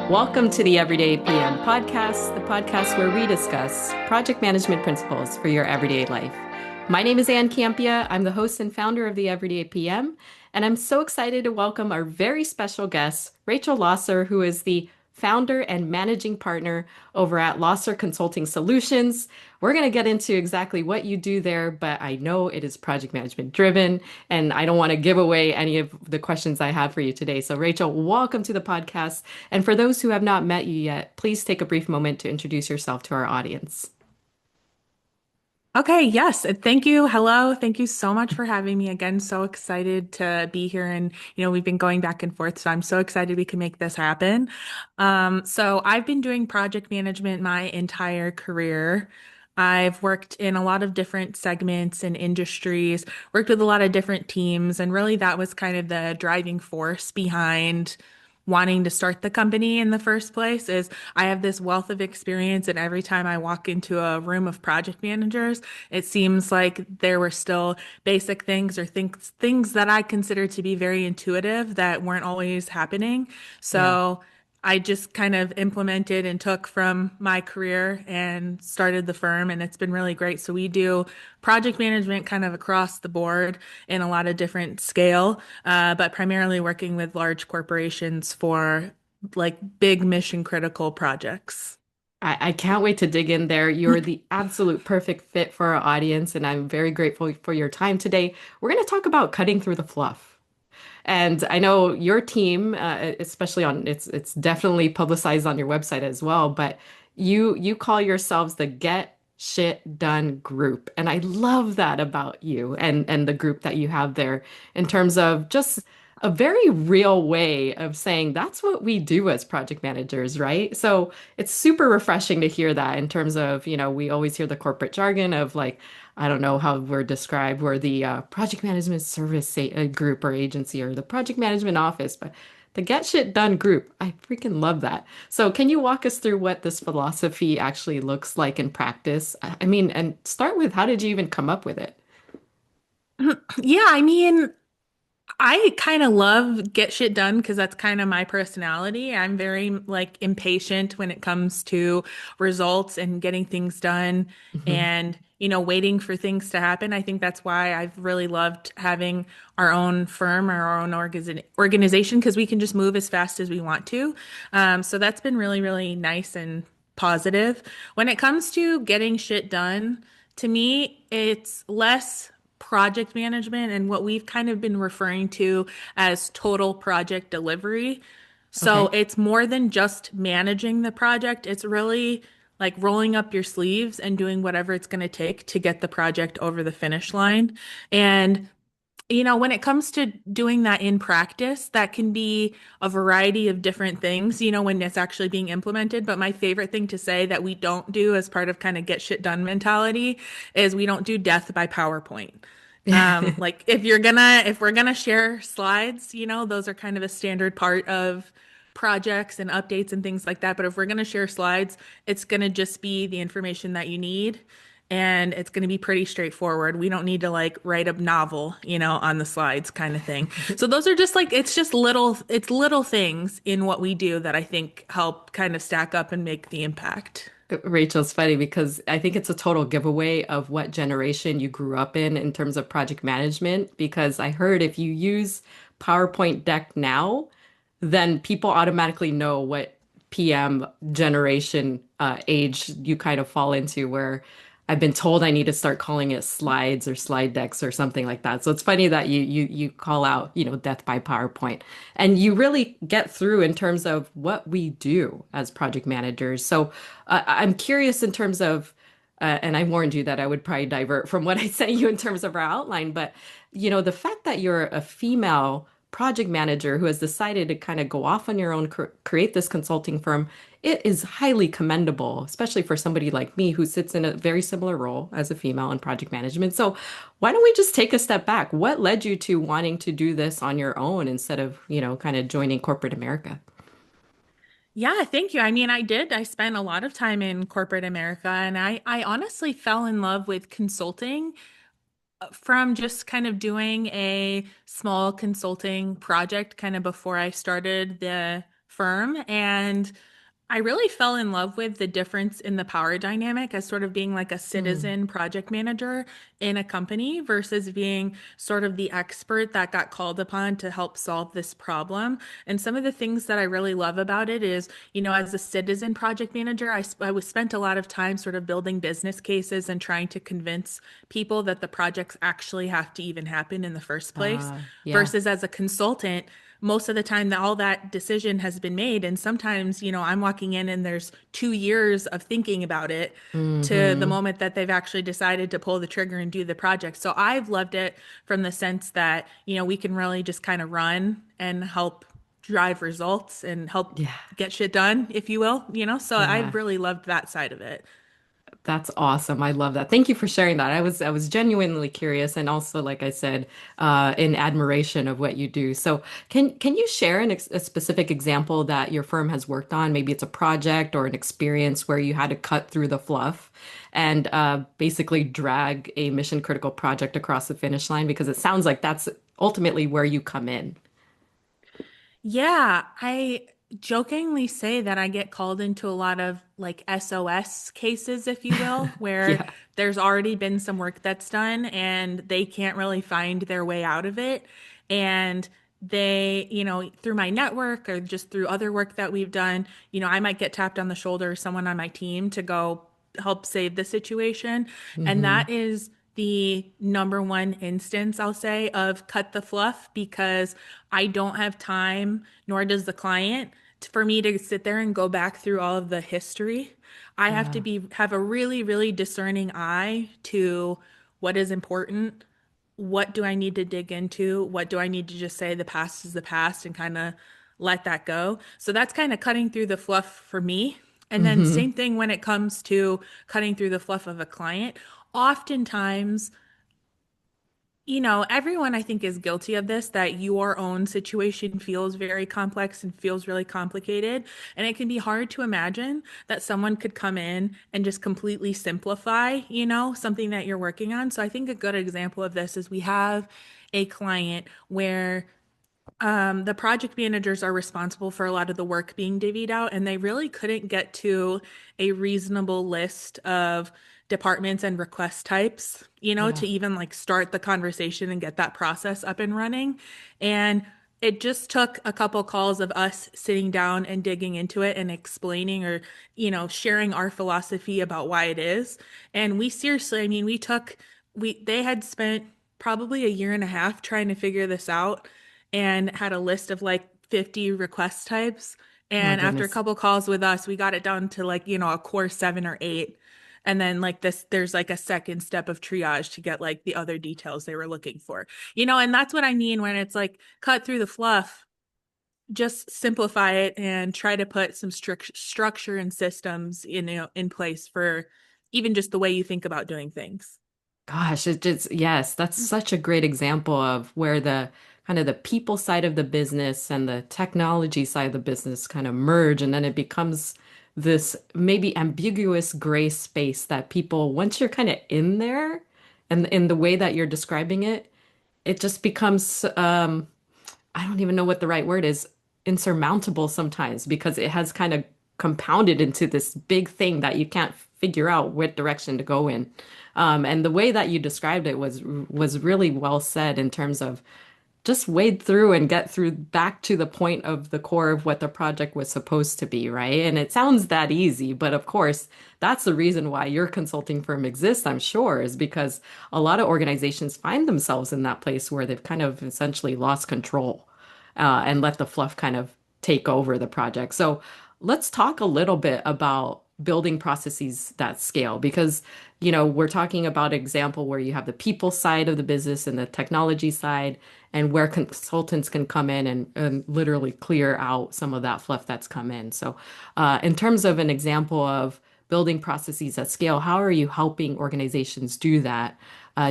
Welcome to the Everyday PM podcast, the podcast where we discuss project management principles for your everyday life. My name is Campea. I'm the host and founder of the Everyday PM, and I'm so excited to welcome our very special guest, Rachel Losser, who is the founder and managing partner over at Losser Consulting Solutions. We're going to get into exactly what you do there, but I know it is project management driven, and I don't want to give away any of the questions I have for you today. So, Rachel, welcome to the podcast. And for those who have not met you yet, please take a brief moment to introduce yourself to our audience. Okay, yes. Thank you. Hello. Thank you so much for having me again. So excited to be here. And, we've been going back and forth. So I'm so excited we can make this happen. So I've been doing project management my entire career. I've worked in a lot of different segments and industries, worked with a lot of different teams, and really that was kind of the driving force behind wanting to start the company in the first place is I have this wealth of experience, and every time I walk into a room of project managers, it seems like there were still basic things or things that I consider to be very intuitive that weren't always happening. Yeah. So I just kind of implemented and took from my career and started the firm, and it's been really great. So we do project management kind of across the board in a lot of different scale, but primarily working with large corporations for like big mission critical projects. I can't wait to dig in there. You're the absolute perfect fit for our audience, and I'm very grateful for your time today. We're going to talk about cutting through the fluff. And I know your team, especially on it's definitely publicized on your website as well, but you call yourselves the Get Shit Done group. And I love that about you and the group that you have there in terms of just a very real way of saying that's what we do as project managers, right? So it's super refreshing to hear that in terms of, we always hear the corporate jargon of like, I don't know how we're described. We're the project management service group or agency or the project management office, but the Get Shit Done group, I freaking love that. So, can you walk us through what this philosophy actually looks like in practice? I mean, and start with how did you even come up with it? Yeah, I kind of love get shit done because that's kind of my personality. I'm very like impatient when it comes to results and getting things done Mhm. and, waiting for things to happen. I think that's why I've really loved having our own firm or our own organization because we can just move as fast as we want to. So that's been really, really nice and positive. When it comes to getting shit done, to me, it's less project management and what we've kind of been referring to as total project delivery. So Okay. it's more than just managing the project. It's really like rolling up your sleeves and doing whatever it's going to take to get the project over the finish line. And when it comes to doing that in practice, that can be a variety of different things, when it's actually being implemented. But my favorite thing to say that we don't do as part of kind of get shit done mentality is we don't do death by PowerPoint. Like if we're gonna share slides, those are kind of a standard part of projects and updates and things like that. But if we're gonna share slides, it's gonna just be the information that you need. And it's going to be pretty straightforward. We don't need to like write a novel, on the slides kind of thing. So those are just like, it's little things in what we do that I think help kind of stack up and make the impact. Rachel's funny because I think it's a total giveaway of what generation you grew up in terms of project management. Because I heard if you use PowerPoint deck now, then people automatically know what PM generation age you kind of fall into, where I've been told I need to start calling it slides or slide decks or something like that. So it's funny that you call out, death by PowerPoint. And you really get through in terms of what we do as project managers. So I'm curious in terms of and I warned you that I would probably divert from what I sent you in terms of our outline, but the fact that you're a female project manager who has decided to kind of go off on your own, create this consulting firm, it is highly commendable, especially for somebody like me who sits in a very similar role as a female in project management. So, why don't we just take a step back? What led you to wanting to do this on your own instead of, kind of joining corporate America? Yeah, thank you. I did. I spent a lot of time in corporate America, and I honestly fell in love with consulting from just kind of doing a small consulting project kind of before I started the firm, and I really fell in love with the difference in the power dynamic as sort of being like a Mm. citizen project manager in a company versus being sort of the expert that got called upon to help solve this problem. And some of the things that I really love about it is, as a citizen project manager, I was spent a lot of time sort of building business cases and trying to convince people that the projects actually have to even happen in the first place. Yeah. Versus as a consultant, most of the time that all that decision has been made, and sometimes I'm walking in and there's 2 years of thinking about it to the Hmm. moment that they've actually decided to pull the trigger and do the project. So I've loved it from the sense that we can really just kind of run and help drive results and help Yeah. get shit done, if you will, so I've Yeah. really loved that side of it. That's awesome. I love that. Thank you for sharing that. I was genuinely curious and also, like I said, in admiration of what you do. So can you share a specific example that your firm has worked on? Maybe it's a project or an experience where you had to cut through the fluff and basically drag a mission critical project across the finish line, because it sounds like that's ultimately where you come in. Yeah, I jokingly say that I get called into a lot of like SOS cases, if you will, where Yeah. there's already been some work that's done and they can't really find their way out of it. And they, through my network or just through other work that we've done, I might get tapped on the shoulder or someone on my team to go help save the situation. And Hmm. that is the number one instance, I'll say, of cut the fluff because I don't have time, nor does the client, for me to sit there and go back through all of the history. I have to Yeah. have a really, really discerning eye to what is important, what do I need to dig into, what do I need to just say the past is the past and kind of let that go. So that's kind of cutting through the fluff for me. And then Hmm. same thing when it comes to cutting through the fluff of a client. Oftentimes everyone I think is guilty of this, that your own situation feels very complex and feels really complicated. And it can be hard to imagine that someone could come in and just completely simplify, something that you're working on. So I think a good example of this is we have a client where the project managers are responsible for a lot of the work being divvied out, and they really couldn't get to a reasonable list of departments and request types, Yeah. to even like start the conversation and get that process up and running. And it just took a couple calls of us sitting down and digging into it and explaining or, sharing our philosophy about why it is. And we seriously, I mean, they had spent probably a year and a half trying to figure this out and had a list of like 50 request types. My And after a goodness. couple calls with us, we got it down to like, a core 7 or 8. And then like there's like a second step of triage to get like the other details they were looking for. And that's what I mean when it's like cut through the fluff, just simplify it and try to put some structure and systems in place for even just the way you think about doing things. Gosh, it just, yes, that's such a great example of where the kind of the people side of the business and the technology side of the business kind of merge. And then it becomes this maybe ambiguous gray space that people, once you're kind of in there and in the way that you're describing it, it just becomes, I don't even know what the right word is, insurmountable sometimes because it has kind of compounded into this big thing that you can't figure out what direction to go in. And the way that you described it was really well said in terms of just wade through and get through back to the point of the core of what the project was supposed to be, right? And it sounds that easy, but of course, that's the reason why your consulting firm exists, I'm sure, is because a lot of organizations find themselves in that place where they've kind of essentially lost control and let the fluff kind of take over the project. So let's talk a little bit about building processes that scale because we're talking about an example where you have the people side of the business and the technology side and where consultants can come in and literally clear out some of that fluff that's come in. So in terms of an example of building processes at scale, how are you helping organizations do that?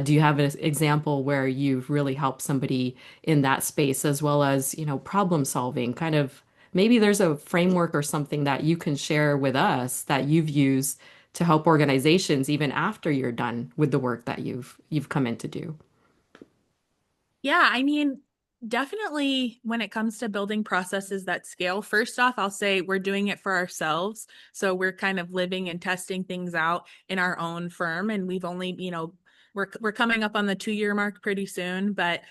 Do you have an example where you've really helped somebody in that space as well as, problem solving? Kind of maybe there's a framework or something that you can share with us that you've used to help organizations even after you're done with the work that you've come in to do. Yeah, I mean, Definitely, when it comes to building processes that scale, first off, I'll say we're doing it for ourselves. So we're kind of living and testing things out in our own firm. And we've only, we're coming up on the 2 year mark pretty soon. But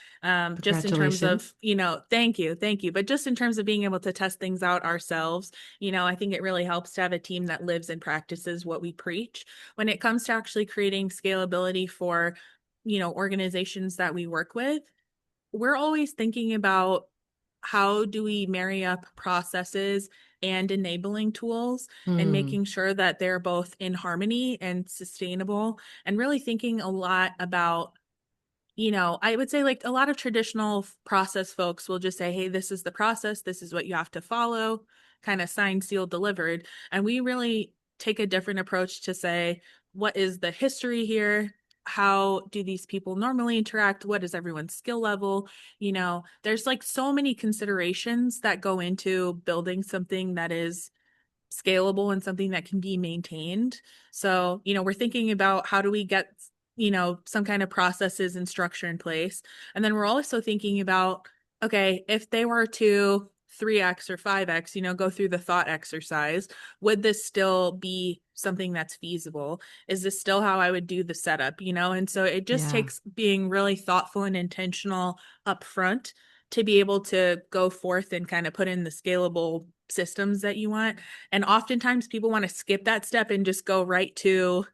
just in terms Congratulations. of, thank you. But just in terms of being able to test things out ourselves, I think it really helps to have a team that lives and practices what we preach. When it comes to actually creating scalability for, organizations that we work with, we're always thinking about how do we marry up processes and enabling tools and Hmm. making sure that they're both in harmony and sustainable, and really thinking a lot about, I would say like a lot of traditional process folks will just say, hey, this is the process, this is what you have to follow, kind of signed, sealed, delivered. And we really take a different approach to say, what is the history here? How do these people normally interact? What is everyone's skill level? There's like so many considerations that go into building something that is scalable and something that can be maintained. So, we're thinking about how do we get, some kind of processes and structure in place. And then we're also thinking about, okay, if they were to 3x or 5x, go through the thought exercise, would this still be something that's feasible? Is this still how I would do the setup, And so it just Yeah. takes being really thoughtful and intentional upfront to be able to go forth and kind of put in the scalable systems that you want. And oftentimes people want to skip that step and just go right to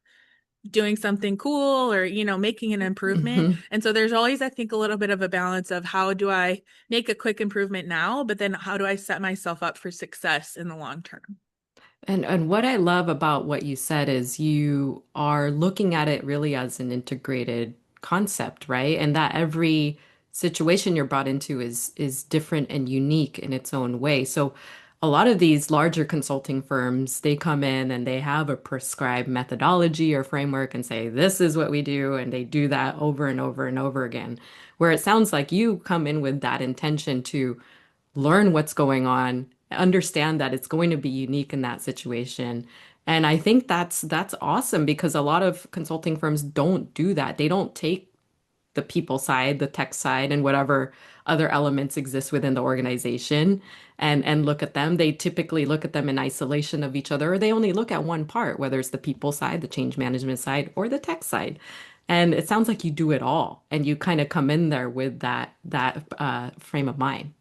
doing something cool or, making an improvement. Hmm. And so there's always, I think, a little bit of a balance of how do I make a quick improvement now, but then how do I set myself up for success in the long term? And what I love about what you said is you are looking at it really as an integrated concept, right? And that every situation you're brought into is different and unique in its own way. So a lot of these larger consulting firms, they come in and they have a prescribed methodology or framework and say, this is what we do, and they do that over and over and over again. Where it sounds like you come in with that intention to learn what's going on, understand that it's going to be unique in that situation. And I think that's awesome because a lot of consulting firms don't do that. They don't take the people side, the tech side, and whatever other elements exist within the organization and look at them. They typically look at them in isolation of each other, or they only look at one part, whether it's the people side, the change management side, or the tech side. And it sounds like you do it all, and you kind of come in there with that frame of mind.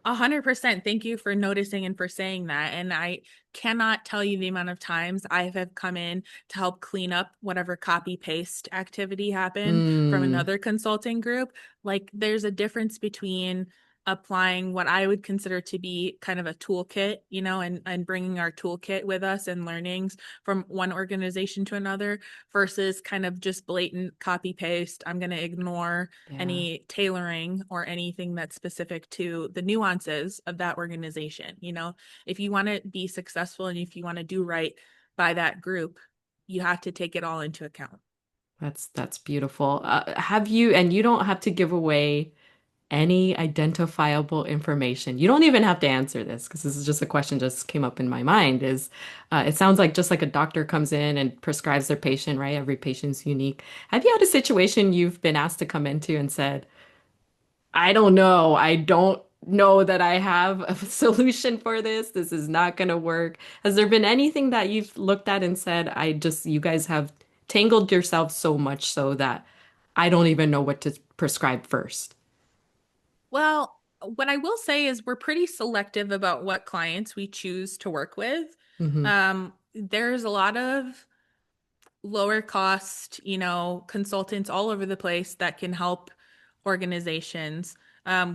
100%. Thank you for noticing and for saying that. And I cannot tell you the amount of times I have come in to help clean up whatever copy paste activity happened from Mm, another consulting group. Like, there's a difference between applying what I would consider to be kind of a toolkit, and bringing our toolkit with us and learnings from one organization to another versus kind of just blatant copy paste. I'm going to ignore yeah. any tailoring or anything that's specific to the nuances of that organization. If you want to be successful and if you want to do right by that group, you have to take it all into account. That's beautiful. Have you, and you don't have to give away any identifiable information. You don't even have to answer this because this is just a question just came up in my mind is it sounds like just like a doctor comes in and prescribes their patient, right? Every patient's unique. Have you had a situation you've been asked to come into and said, I don't know. I don't know that I have a solution for this. This is not going to work. Has there been anything that you've looked at and said, you guys have tangled yourselves so much so that I don't even know what to prescribe first? Well, what I will say is we're pretty selective about what clients we choose to work with. Hmm. There's a lot of lower cost, consultants all over the place that can help organizations.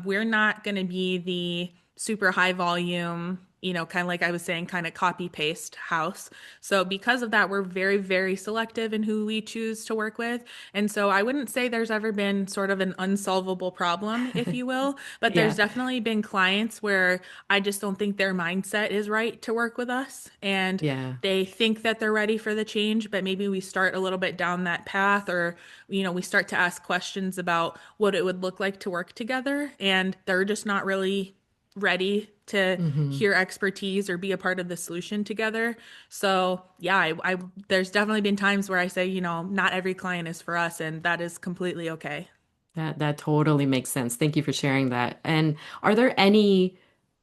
We're not going to be the super high volume, kind of like I was saying, kind of copy paste house. So because of that, we're very, very selective in who we choose to work with. And so I wouldn't say there's ever been sort of an unsolvable problem, if you will, but there's Yeah. definitely been clients where I just don't think their mindset is right to work with us. And Yeah. they think that they're ready for the change, but maybe we start a little bit down that path, or, we start to ask questions about what it would look like to work together, and they're just not really ready to Hmm. hear expertise or be a part of the solution together. So, yeah, there's definitely been times where I say, not every client is for us, and that is completely okay. That totally makes sense. Thank you for sharing that. And are there any,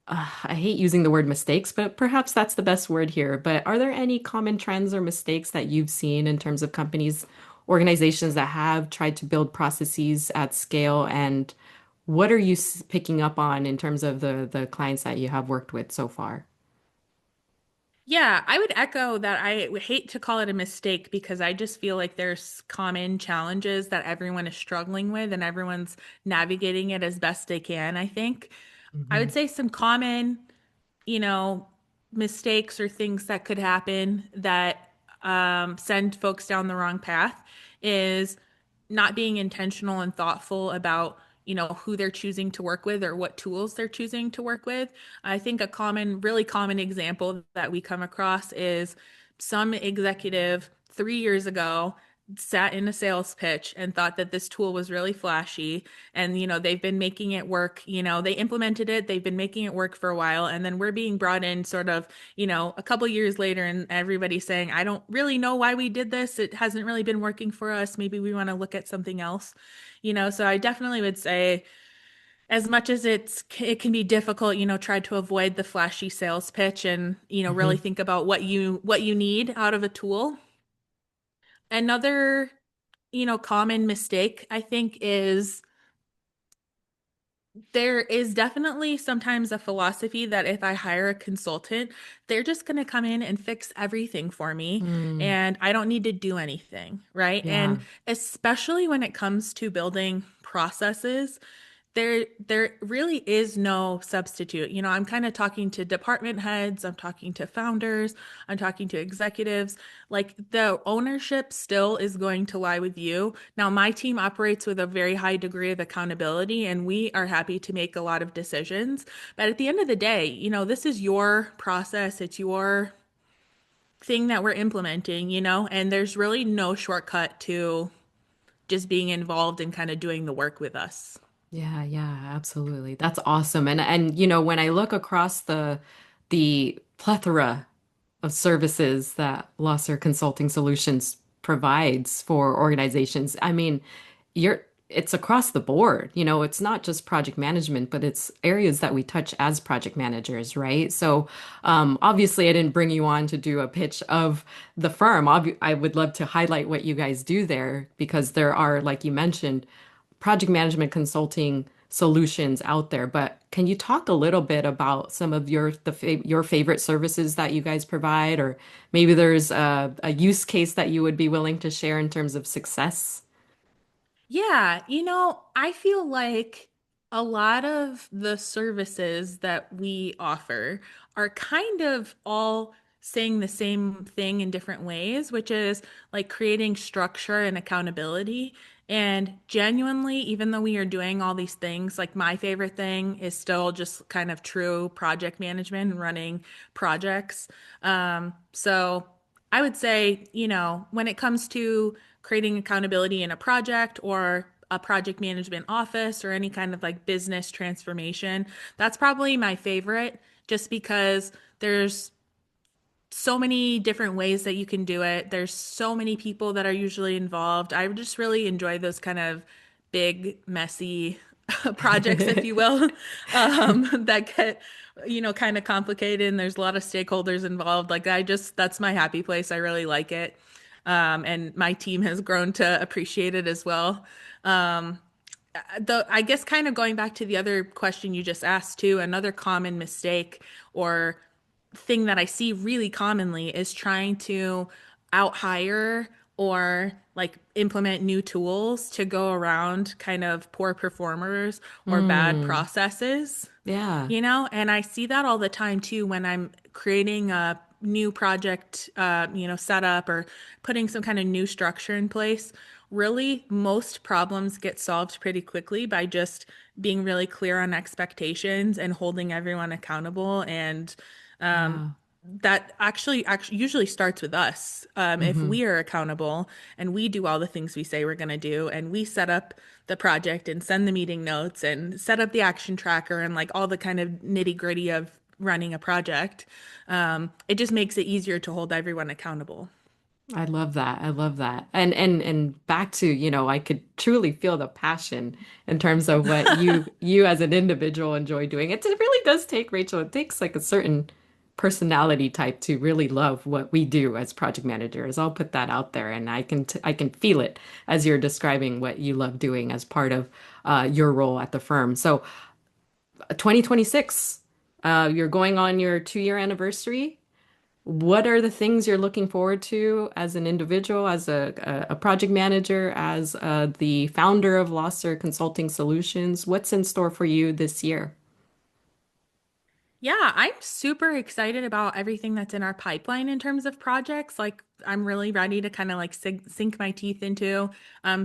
I hate using the word mistakes, but perhaps that's the best word here. But are there any common trends or mistakes that you've seen in terms of companies, organizations that have tried to build processes at scale? And what are you picking up on in terms of the clients that you have worked with so far? Yeah, I would echo that. I would hate to call it a mistake because I just feel like there's common challenges that everyone is struggling with and everyone's navigating it as best they can, I think. I Hmm. would say some common, you know, mistakes or things that could happen that send folks down the wrong path is not being intentional and thoughtful about, who they're choosing to work with or what tools they're choosing to work with. I think a really common example that we come across is some executive 3 years ago sat in a sales pitch and thought that this tool was really flashy and they've been making it work. They implemented it, they've been making it work for a while, and then we're being brought in sort of a couple years later, and everybody's saying, I don't really know why we did this, it hasn't really been working for us, maybe we want to look at something else. So I definitely would say, as much as it can be difficult, try to avoid the flashy sales pitch and really Hmm. think about what you need out of a tool. Another common mistake I think is there is definitely sometimes a philosophy that if I hire a consultant, they're just going to come in and fix everything for me Mm, and I don't need to do anything, right? And yeah. especially when it comes to building processes, there really is no substitute. I'm kind of talking to department heads, I'm talking to founders, I'm talking to executives. Like the ownership still is going to lie with you. Now, my team operates with a very high degree of accountability and we are happy to make a lot of decisions. But at the end of the day, this is your process, it's your thing that we're implementing, and there's really no shortcut to just being involved and kind of doing the work with us. Yeah, yeah, absolutely. That's awesome. And when I look across the plethora of services that Losser Consulting Solutions provides for organizations, I mean, it's across the board. It's not just project management, but it's areas that we touch as project managers, right? So, obviously, I didn't bring you on to do a pitch of the firm. I would love to highlight what you guys do there because there are, like you mentioned, project management consulting solutions out there. But can you talk a little bit about some of your favorite services that you guys provide, or maybe there's a use case that you would be willing to share in terms of success? Yeah, I feel like a lot of the services that we offer are kind of all saying the same thing in different ways, which is like creating structure and accountability. And genuinely, even though we are doing all these things, like my favorite thing is still just kind of true project management and running projects. So I would say, when it comes to creating accountability in a project or a project management office or any kind of like business transformation, that's probably my favorite just because there's so many different ways that you can do it. There's so many people that are usually involved. I just really enjoy those kind of big, messy projects, if you will, that get, kind of complicated and there's a lot of stakeholders involved. Like that's my happy place. I really like it. And my team has grown to appreciate it as well. Um, I guess kind of going back to the other question you just asked too, another common mistake or thing that I see really commonly is trying to out hire or like implement new tools to go around kind of poor performers or bad Hmm. processes, Yeah. and I see that all the time too when I'm creating a new project, setup or putting some kind of new structure in place. Really, most problems get solved pretty quickly by just being really clear on expectations and holding everyone accountable. And um, Yeah. that actually usually starts with us. If Hmm. we are accountable and we do all the things we say we're going to do, and we set up the project and send the meeting notes and set up the action tracker and like all the kind of nitty gritty of running a project, it just makes it easier to hold everyone accountable. I love that. I love that. And back to, I could truly feel the passion in terms of what you as an individual enjoy doing. It really does take, Rachel, it takes like a certain personality type to really love what we do as project managers. I'll put that out there, and I can feel it as you're describing what you love doing as part of your role at the firm. So 2026, you're going on your 2-year anniversary. What are the things you're looking forward to as an individual, as a project manager, as the founder of Losser Consulting Solutions? What's in store for you this year? Yeah, I'm super excited about everything that's in our pipeline in terms of projects. Like, I'm really ready to kind of like sink my teeth into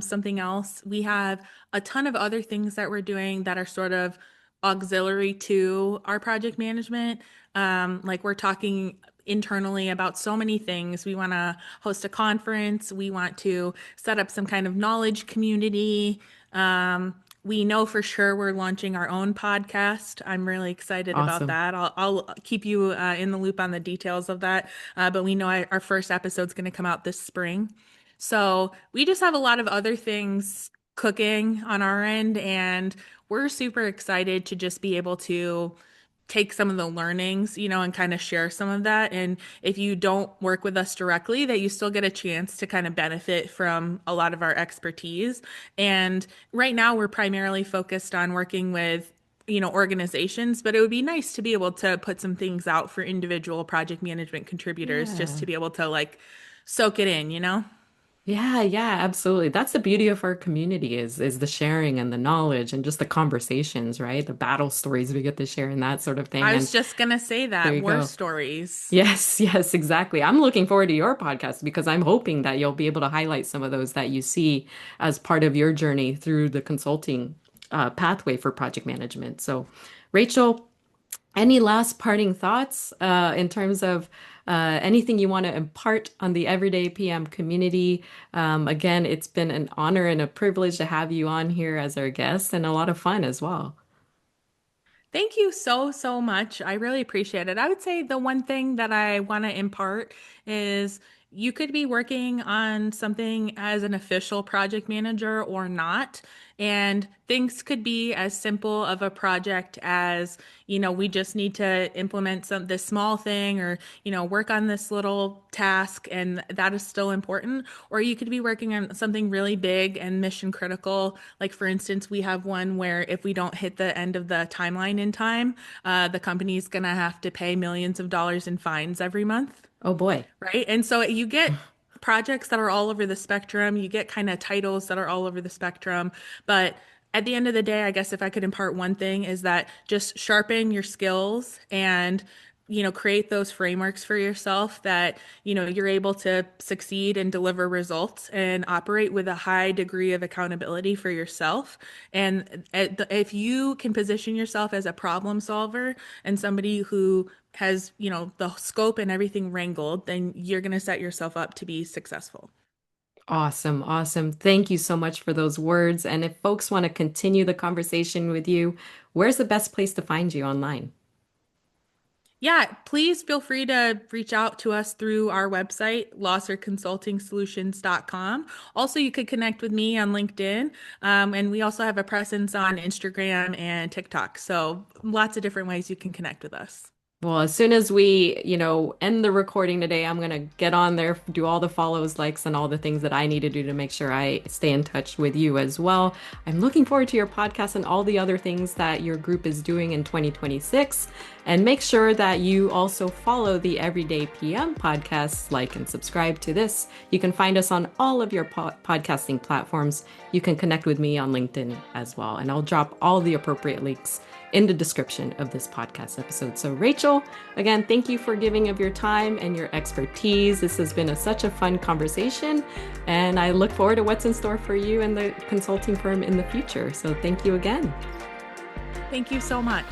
something else. We have a ton of other things that we're doing that are sort of auxiliary to our project management. Like, we're talking internally about so many things. We want to host a conference, we want to set up some kind of knowledge community. We know for sure we're launching our own podcast. I'm really excited about Awesome. that. I'll keep you in the loop on the details of that. But we know our first episode's going to come out this spring. So we just have a lot of other things cooking on our end, and we're super excited to just be able to take some of the learnings, and kind of share some of that. And if you don't work with us directly, that you still get a chance to kind of benefit from a lot of our expertise. And right now, we're primarily focused on working with organizations, but it would be nice to be able to put some things out for individual project management contributors just Yeah. to be able to like soak it in. Yeah, yeah, absolutely. That's the beauty of our community is the sharing and the knowledge and just the conversations, right? The battle stories we get to share and that sort of thing. I And was just gonna say there that you war go. stories. Yes, yes, exactly. I'm looking forward to your podcast because I'm hoping that you'll be able to highlight some of those that you see as part of your journey through the consulting pathway for project management. So, Rachel, any last parting thoughts in terms of anything you want to impart on the Everyday PM community? Again, it's been an honor and a privilege to have you on here as our guest and a lot of fun as well. Thank you so, so much. I really appreciate it. I would say the one thing that I want to impart is you could be working on something as an official project manager or not. And things could be as simple of a project as, we just need to implement this small thing or, work on this little task, and that is still important. Or you could be working on something really big and mission critical. Like, for instance, we have one where if we don't hit the end of the timeline in time, the company is going to have to pay millions of dollars in fines every month. Oh boy. Right. And so you get projects that are all over the spectrum, you get kind of titles that are all over the spectrum. But at the end of the day, I guess if I could impart one thing is that just sharpen your skills and create those frameworks for yourself that, you're able to succeed and deliver results and operate with a high degree of accountability for yourself. And if you can position yourself as a problem solver and somebody who has, the scope and everything wrangled, then you're going to set yourself up to be successful. Awesome, awesome. Thank you so much for those words. And if folks want to continue the conversation with you, where's the best place to find you online? Yeah, please feel free to reach out to us through our website, losserconsultingsolutions.com. Also, you could connect with me on LinkedIn. And we also have a presence on Instagram and TikTok. So lots of different ways you can connect with us. Well, as soon as we, end the recording today, I'm gonna get on there, do all the follows, likes, and all the things that I need to do to make sure I stay in touch with you as well. I'm looking forward to your podcast and all the other things that your group is doing in 2026. And make sure that you also follow the Everyday PM podcast, like and subscribe to this. You can find us on all of your podcasting platforms. You can connect with me on LinkedIn as well. And I'll drop all the appropriate links in the description of this podcast episode. So, Rachel, again, thank you for giving of your time and your expertise. This has been such a fun conversation, and I look forward to what's in store for you and the consulting firm in the future. So, thank you again. Thank you so much.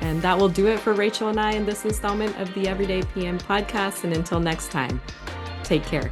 And that will do it for Rachel and I in this installment of the Everyday PM podcast. And until next time, take care.